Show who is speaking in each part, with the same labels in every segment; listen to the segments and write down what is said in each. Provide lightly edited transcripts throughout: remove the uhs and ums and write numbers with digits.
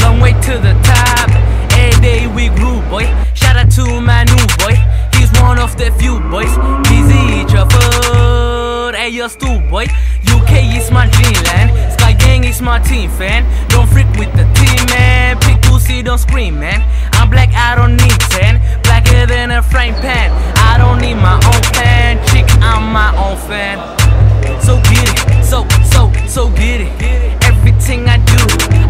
Speaker 1: long way to the top. Every day we grew, boy. Shout out to my new boy. He's one of the few boys. Busy Trafford, hey you're stu boy. UK is my dreamland. Sky Gang is my team fan. Don't freak with the team, man. Pick pussy, don't scream, man. I'm black, I don't need tan. Blacker than a frying pan. I don't need my own pan. Chick, I'm my own fan. So get it, so get it. Everything I do,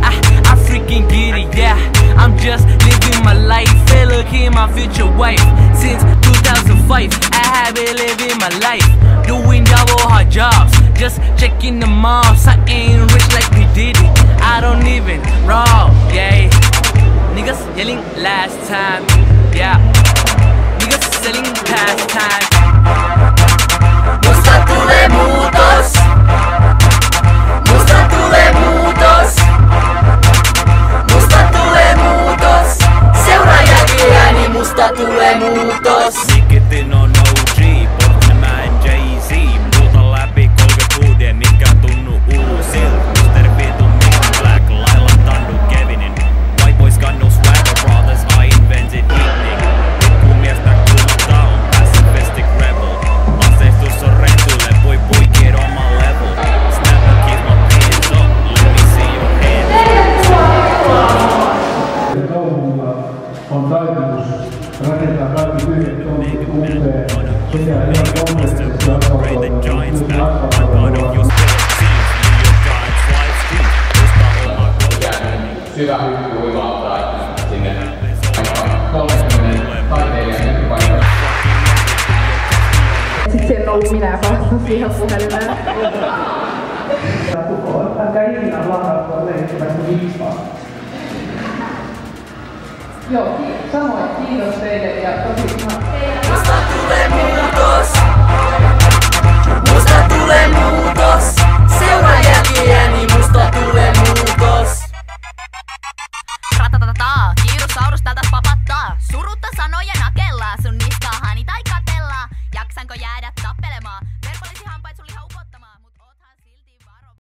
Speaker 1: I freaking get it, yeah. I'm just living my life. Hey, look here, my future wife. Since 2005, I have been living my life. Doing double hard jobs, just checking the mobs. I ain't rich like we did it. I don't even rob, yeah. Niggas yelling last time, yeah. Niggas selling past time.
Speaker 2: Musta tulee muutos. Musta tulee muutos. Musta tulee muutos. Seuraa jälkiäni, musta tulee muutos.
Speaker 3: Nikitin on OG, Portman Jay-Z. Multa läpi 30 vuodia, mikä tunnu uusilta. Mr. Vitun Mick Black, lailla Tandu Kevinin. White boys got no swagger, brothers, I invented evening. Pikkumiestä kuumatta on pacifistic rebel. Aseistus on rentuille, voi get on my level. Snap and keep my hands up, let me see your hands.
Speaker 4: Kaupungilla on taipumus rakentaa kaikki tyhjät tontit umpeen. Sekä ihan konkreettisesti
Speaker 5: syvä hyppy uimalta sinne 30 taiteilijan nykypaikalle.
Speaker 6: Sitten siellä on ollut minä ja vastaan siihen puhelimeen.
Speaker 4: Älkää ikinä lakauttaa leikkimästä viipaa.
Speaker 6: Joo, samoin. Kiitos teille ja tosi
Speaker 2: Musta tulee muutos.